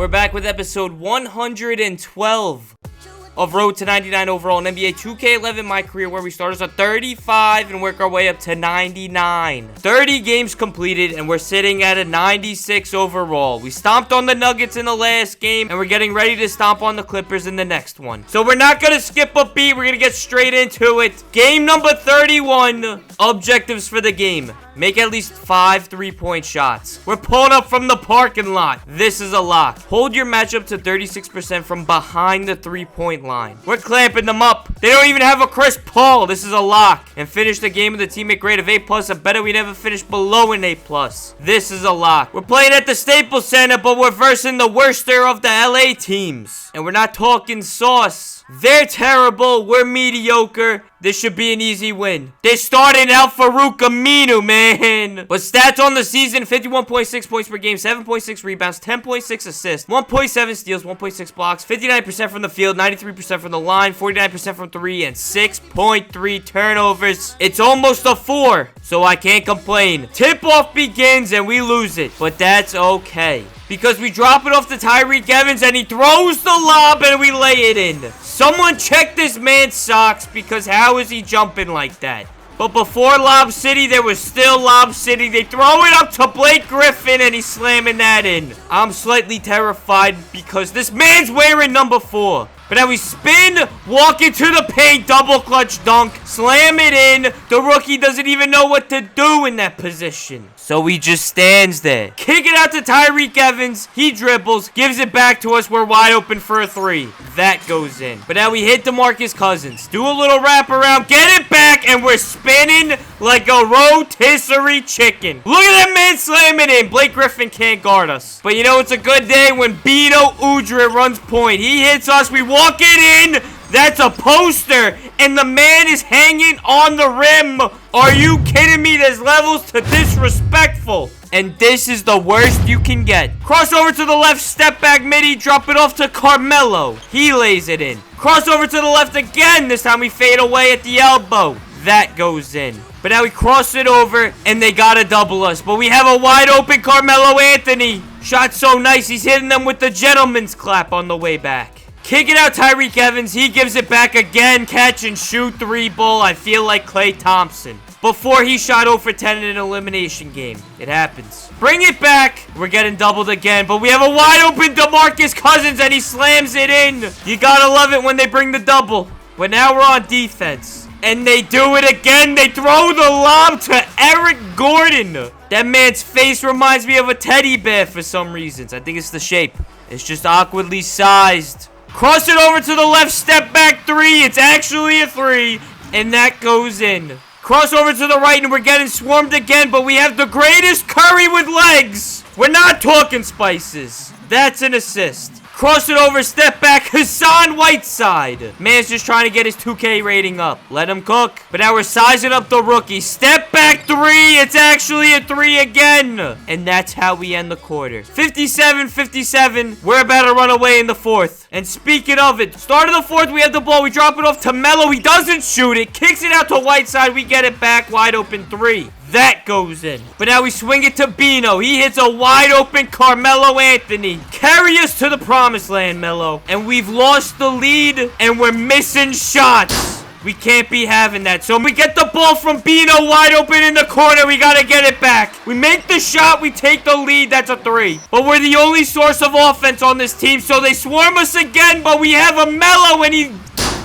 We're back with episode 112 of Road to 99 overall in NBA 2K11 My Career, where we start as a 35 and work our way up to 99. 30 games completed, and we're sitting at a 96 overall. We stomped on the Nuggets in the last game, and we're getting ready to stomp on the Clippers in the next one. So we're not going to skip a beat. We're going to get straight into it. Game number 31. Objectives for the game. Make at least 5 3-point shots. We're pulling up from the parking lot. This is a lock. Hold your matchup to 36% from behind the 3-point line. We're clamping them up. They don't even have a Chris Paul. This is a lock. And finish the game with a teammate grade of A+. I bet we never finish below an A+. This is a lock. We're playing at the Staples Center, but we're versing the worster of the LA teams. And we're not talking sauce. They're terrible. We're mediocre. This should be an easy win. They're starting out Farouk Aminu, man. But stats on the season, 51.6 points per game, 7.6 rebounds, 10.6 assists, 1.7 steals, 1.6 blocks, 59% from the field, 93% from the line, 49% from 3, and 6.3 turnovers. It's almost a 4, so I can't complain. Tip-off begins, and we lose it. But that's okay, because we drop it off to Tyreek Evans, and he throws the lob, and we lay it in. Someone check this man's socks, because how is he jumping like that? But before Lob City, there was still Lob City. They throw it up to Blake Griffin, and he's slamming that in. I'm slightly terrified because this man's wearing number 4. But now we spin, walk into the paint, double clutch dunk, slam it in. The rookie doesn't even know what to do in that position, so he just stands there. Kick it out to Tyreek Evans. He dribbles, gives it back to us. We're wide open for a 3. That goes in. But now we hit DeMarcus Cousins. Do a little wraparound, get it back, and we're spinning like a rotisserie chicken. Look at that man slamming in. Blake Griffin can't guard us. But you know, it's a good day when Bino Udrih runs point. He hits us. We walk it in. That's a poster, and the man is hanging on the rim. Are you kidding me? There's levels to disrespectful. And this is the worst you can get. Crossover to the left, step back midi, drop it off to Carmelo. He lays it in. Crossover to the left again. This time we fade away at the elbow. That goes in. But now we cross it over, and they gotta double us. But we have a wide open Carmelo Anthony. Shot so nice, he's hitting them with the gentleman's clap on the way back. Kick it out, Tyreek Evans. He gives it back again. Catch and shoot 3 ball. I feel like Klay Thompson. Before he shot 0 for 10 in an elimination game. It happens. Bring it back. We're getting doubled again. But we have a wide open DeMarcus Cousins, and he slams it in. You gotta love it when they bring the double. But now we're on defense. And they do it again. They throw the lob to Eric Gordon. That man's face reminds me of a teddy bear for some reasons. I think it's the shape. It's just awkwardly sized. Cross it over to the left, step back 3. It's actually a 3, and that goes in. Cross over to the right, and we're getting swarmed again, but we have the greatest Curry with legs. We're not talking spices. That's an assist. Cross it over, step back, Hassan Whiteside. Man's just trying to get his 2K rating up. Let him cook. But now we're sizing up the rookie. Step back 3. It's actually a 3 again. And that's how we end the quarter. 57-57. We're about to run away in the 4th. And speaking of it, start of the 4th, we have the ball. We drop it off to Melo. He doesn't shoot it. Kicks it out to Whiteside. We get it back, wide open 3. That goes in. But now we swing it to Bino. He hits a wide open Carmelo Anthony. Carry us to the promised land, Melo. And we've lost the lead, and we're missing shots. We can't be having that. So we get the ball from Bino wide open in the corner. We got to get it back. We make the shot. We take the lead. That's a 3. But we're the only source of offense on this team. So they swarm us again. But we have a Melo, and he...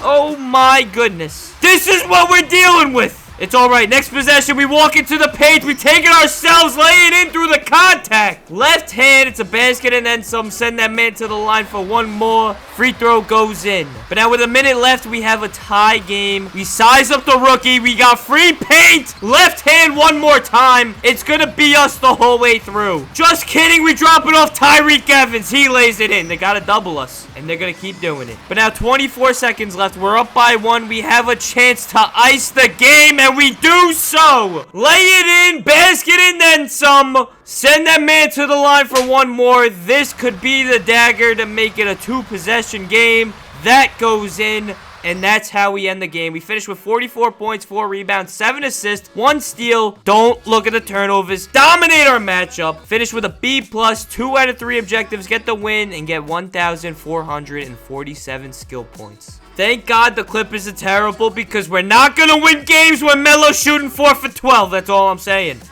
Oh, my goodness. This is what we're dealing with. It's all right. Next possession, we walk into the paint. We take it ourselves, lay it in through the contact. Left hand, it's a basket and then some. Send that man to the line for one more. Free throw goes in. But now with a minute left, we have a tie game. We size up the rookie. We got free paint. Left hand one more time. It's going to be us the whole way through. Just kidding. We drop it off Tyreek Evans. He lays it in. They got to double us, and they're going to keep doing it. But now 24 seconds left. We're up by 1. We have a chance to ice the game, and we do so. Lay it in, basket, and then some. Send that man to the line for one more. This could be the dagger to make it a 2-possession game. That goes in, And that's how we end the game. We finished with 44 points, 4 rebounds, 7 assists, 1 steal. Don't look at the turnovers. Dominate our matchup. Finish with a B+, 2 out of 3 objectives. Get the win and get 1,447 skill points. Thank God the Clippers are terrible because we're not going to win games when Melo's shooting 4 for 12. That's all I'm saying.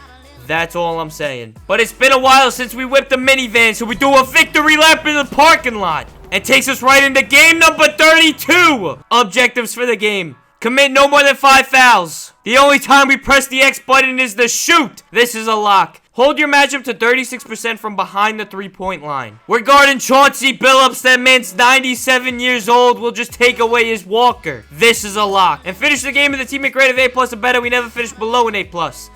That's all I'm saying. But it's been a while since we whipped the minivan, so we do a victory lap in the parking lot. And takes us right into game number 32. Objectives for the game. Commit no more than 5 fouls. The only time we press the X button is to shoot. This is a lock. Hold your matchup to 36% from behind the 3-point line. We're guarding Chauncey Billups. That man's 97 years old. We'll just take away his walker. This is a lock. And finish the game with a teammate grade of A+ or better. We never finish below an A+.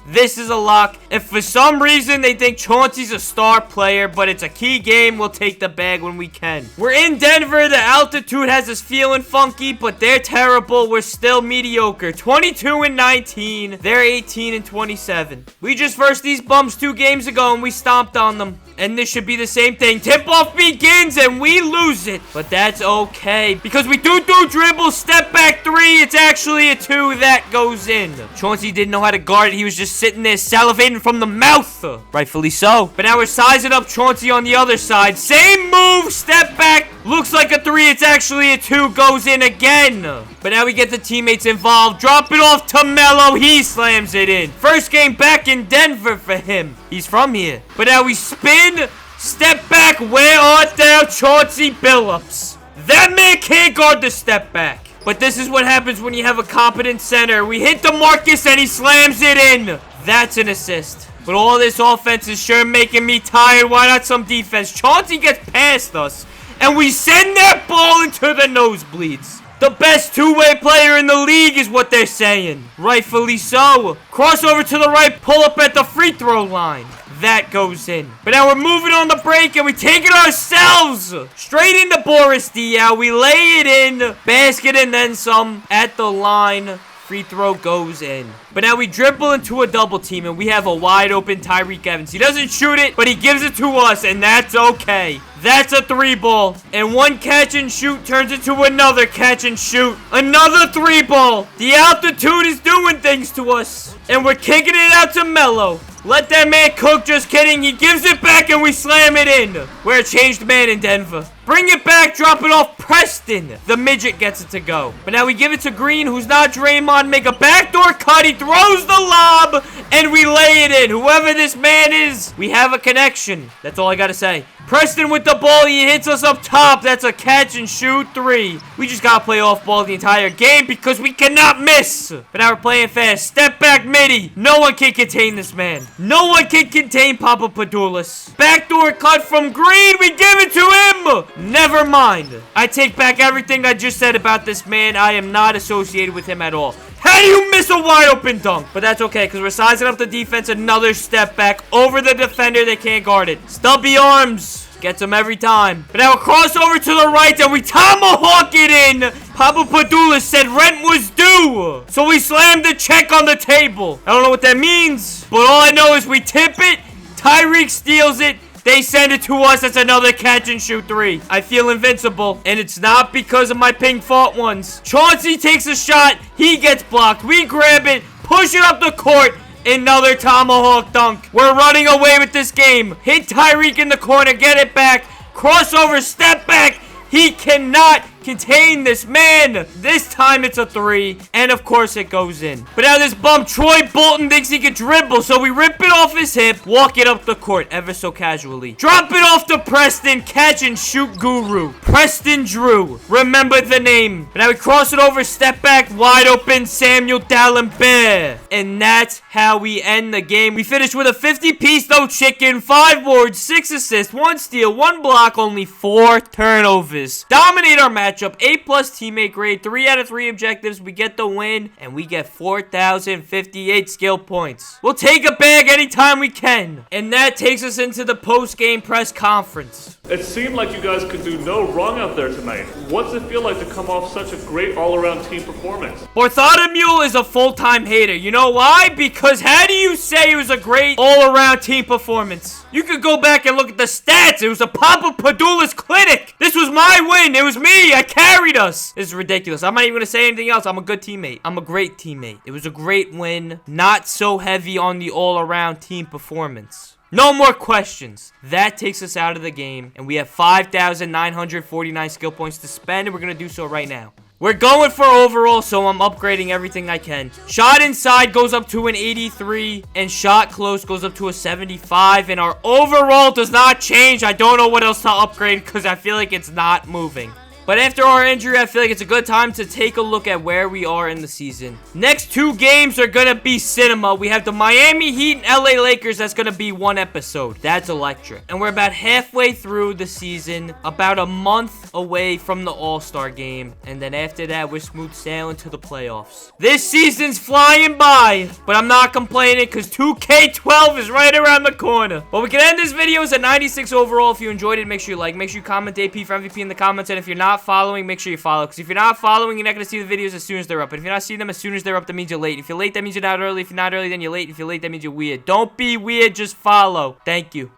This is a lock. If for some reason they think Chauncey's a star player, but it's a key game, we'll take the bag when we can. We're in Denver. The altitude has us feeling funky, but they're terrible. We're still mediocre. 22-19. They're 18-27. We just versed these bums 2 games ago and we stomped on them. And this should be the same thing. Tip-off begins and we lose it. But that's okay. Because we do dribble, step back 3. It's actually a 2 that goes in. Chauncey didn't know how to guard it. He was just sitting there salivating from the mouth. Rightfully so. But now we're sizing up Chauncey on the other side. Same move, step back. Looks like a 3. It's actually a 2. Goes in again. But now we get the teammates involved. Drop it off to Melo. He slams it in. First game back in Denver for him. He's from here. But now we spin. Step back. Where art thou, Chauncey Billups? That man can't guard the step back. But this is what happens when you have a competent center. We hit DeMarcus and he slams it in. That's an assist. But all this offense is sure making me tired. Why not some defense? Chauncey gets past us. And we send that ball into the nosebleeds. The best two-way player in the league is what they're saying. Rightfully so. Crossover to the right, pull up at the free throw line. That goes in. But now we're moving on the break and we take it ourselves. Straight into Boris Diaw. We lay it in. Basket and then some at the line. Free throw goes in. But now we dribble into a double team and we have a wide open Tyreke Evans. He doesn't shoot it, but he gives it to us and that's okay. That's a 3-ball. And one catch and shoot turns into another catch and shoot. Another 3-ball. The altitude is doing things to us. And we're kicking it out to Melo. Let that man cook. Just kidding. He gives it back and we slam it in. We're a changed man in Denver. Bring it back. Drop it off. Preston. The midget gets it to go. But now we give it to Green, who's not Draymond. Make a backdoor cut. He throws the lob. And we lay it in. Whoever this man is, we have a connection. That's all I got to say. Preston with the ball. He hits us up top. That's a catch and shoot 3. We just got to play off ball the entire game because we cannot miss. But now we're playing fast. Step back midi. No one can contain this man. No one can contain Papa Padulis. Backdoor cut from Green. We give it to him. Never mind. I take back everything I just said about this man. I am not associated with him at all. How do you miss a wide open dunk? But that's okay because we're sizing up the defense. Another step back over the defender. They can't guard it. Stubby arms. Gets him every time. But now a crossover to the right and we tomahawk it in. Papa Padulis said rent was due. So we slammed the check on the table. I don't know what that means. But all I know is we tip it. Tyreke steals it. They send it to us. That's another catch and shoot 3. I feel invincible. And it's not because of my pink fault ones. Chauncey takes a shot. He gets blocked. We grab it. Push it up the court. Another tomahawk dunk. We're running away with this game. Hit Tyreke in the corner. Get it back. Crossover. Step back. He cannot contain this man. This time it's a 3. And of course it goes in. But now this bum Troy Bolton thinks he can dribble. So we rip it off his hip. Walk it up the court ever so casually. Drop it off to Preston. Catch and shoot guru. Preston Drew. Remember the name. But now we cross it over. Step back. Wide open. Samuel D'Alembert. And that's how we end the game. We finished with a 50-piece no chicken. 5 boards. 6 assists. 1 steal. 1 block. Only 4 turnovers. Dominate our matchup. A+ teammate grade. 3 out of 3 objectives. We get the win. And we get 4,058 skill points. We'll take a bag anytime we can. And that takes us into the post-game press conference. It seemed like you guys could do no wrong out there tonight. What's it feel like to come off such a great all-around team performance? Bartholomew is a full-time hater. You know why? Because how do you say it was a great all-around team performance? You could go back and look at the stats. It was a Papa Padulis clinic. This was my win. It was me. I carried us. This is ridiculous. I'm not even going to say anything else. I'm a good teammate. I'm a great teammate. It was a great win. Not so heavy on the all-around team performance. No more questions. That takes us out of the game, and we have 5,949 skill points to spend, and we're going to do so right now. We're going for overall, so I'm upgrading everything I can. Shot inside goes up to an 83, and shot close goes up to a 75, and our overall does not change. I don't know what else to upgrade because I feel like it's not moving. But after our injury, I feel like it's a good time to take a look at where we are in the season. Next 2 games are going to be cinema. We have the Miami Heat and LA Lakers. That's going to be 1 episode. That's electric. And we're about halfway through the season. About a month away from the All-Star game. And then after that, we're smooth sailing to the playoffs. This season's flying by. But I'm not complaining because 2K12 is right around the corner. But we can end this video as a 96 overall. If you enjoyed it, make sure you like. Make sure you comment AP for MVP in the comments. And if you're not following, make sure you follow, because if you're not following, you're not going to see the videos as soon as they're up. But if you're not seeing them as soon as they're up, that means you're late. If you're late, that means you're not early. If you're not early, then you're late. If you're late, that means you're weird. Don't be weird, just follow. Thank you.